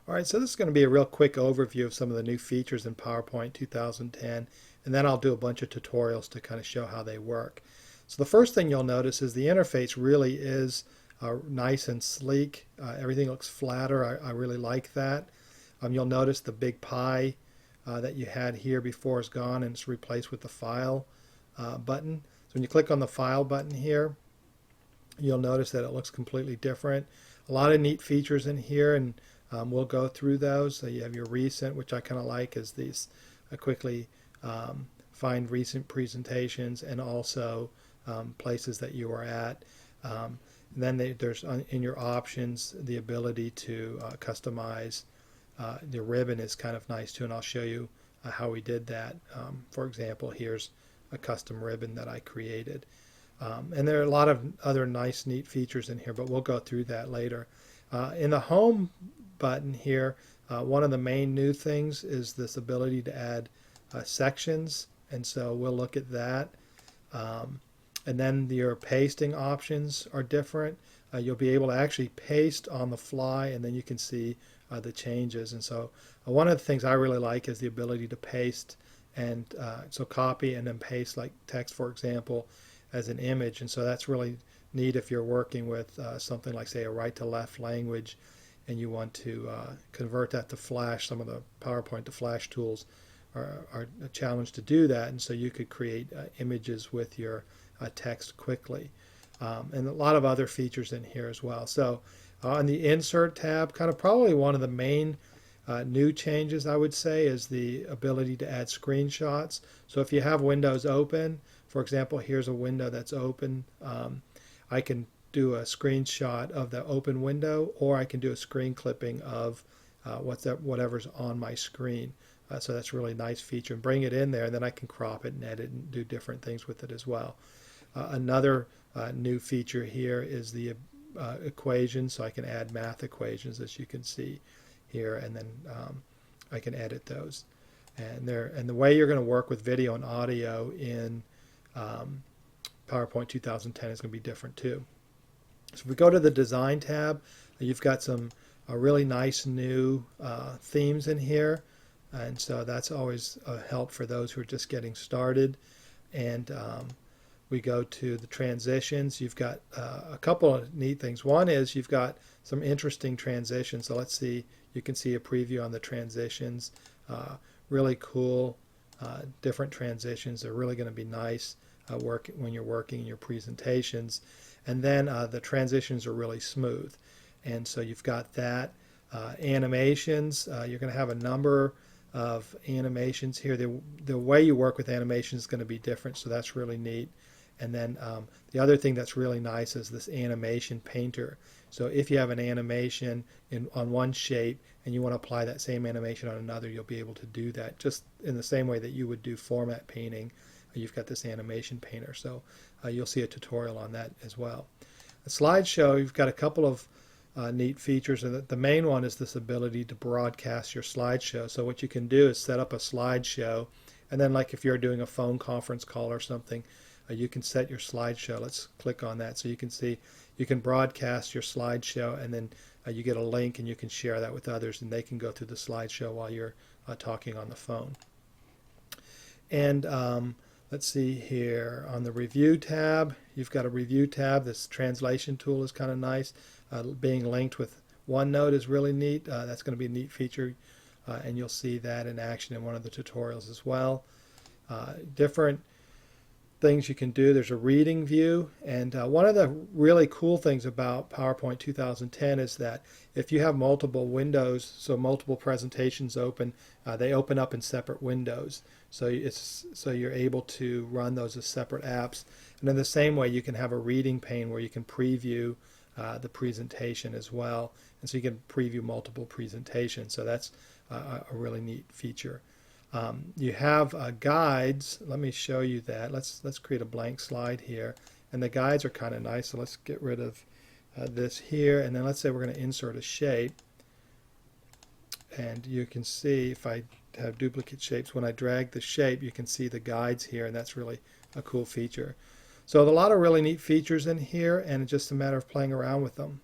All right, so this is going to be a real quick overview of some of the new features in PowerPoint 2010, and then I'll do a bunch of tutorials to kind of show how they work. So the first thing you'll notice is the interface really is nice and sleek. Everything looks flatter. I really like that. You'll notice the big pie that you had here before is gone and it's replaced with the File button. So when you click on the File button here, you'll notice that it looks completely different. A lot of neat features in here, and we'll go through those. So you have your recent, which I kind of like, is these quickly find recent presentations and also places that you are at. And then there's in your options the ability to customize. The ribbon is kind of nice too, and I'll show you how we did that. For example, here's a custom ribbon that I created. And there are a lot of other nice, neat features in here, but we'll go through that later. In the Home button here, one of the main new things is this ability to add sections, and so we'll look at that. And then your pasting options are different. You'll be able to actually paste on the fly, and then you can see the changes. And so one of the things I really like is the ability to paste, and so copy and then paste like text, for example, as an image. And so that's really neat if you're working with something like, say, a right-to-left language, and you want to convert that to Flash. Some of the PowerPoint to Flash tools are a challenge to do that, and so you could create images with your text quickly. And a lot of other features in here as well. So on the Insert tab, kind of probably one of the main new changes, I would say, is the ability to add screenshots. So if you have windows open, for example, here's a window that's open, I can do a screenshot of the open window, or I can do a screen clipping of whatever's on my screen. So that's a really nice feature, and bring it in there, and then I can crop it and edit and do different things with it as well. Another new feature here is the equations, so I can add math equations, as you can see here, and then I can edit those. And the way you're going to work with video and audio in PowerPoint 2010 is going to be different too. So if we go to the Design tab, you've got some really nice new themes in here, and so that's always a help for those who are just getting started. And we go to the transitions. You've got a couple of neat things. One is you've got some interesting transitions. So let's see, you can see a preview on the transitions. Really cool, different transitions. They're really going to be nice when you're working in your presentations. And then the transitions are really smooth. And so you've got that. Animations, you're going to have a number of animations here. The way you work with animations is going to be different, so that's really neat. And then the other thing that's really nice is this animation painter. So if you have an animation on one shape and you want to apply that same animation on another, you'll be able to do that just in the same way that you would do format painting. You've got this animation painter, so you'll see a tutorial on that as well. A slideshow, you've got a couple of neat features, and the main one is this ability to broadcast your slideshow. So what you can do is set up a slideshow, and then like if you're doing a phone conference call or something, you can set your slideshow. Let's click on that so you can see you can broadcast your slideshow, and then you get a link and you can share that with others, and they can go through the slideshow while you're talking on the phone. And let's see here on the Review tab, you've got a Review tab. This translation tool is kind of nice. Being linked with OneNote is really neat. That's going to be a neat feature, and you'll see that in action in one of the tutorials as well. Different things you can do. There's a reading view, and one of the really cool things about PowerPoint 2010 is that if you have multiple windows, so multiple presentations open, they open up in separate windows. So you're able to run those as separate apps. And in the same way, you can have a reading pane where you can preview the presentation as well, and so you can preview multiple presentations. So that's a really neat feature. You have guides. Let me show you that. Let's create a blank slide here, and the guides are kind of nice. So let's get rid of this here, and then let's say we're going to insert a shape, and you can see if I have duplicate shapes, when I drag the shape, you can see the guides here, and that's really a cool feature. So a lot of really neat features in here, and it's just a matter of playing around with them.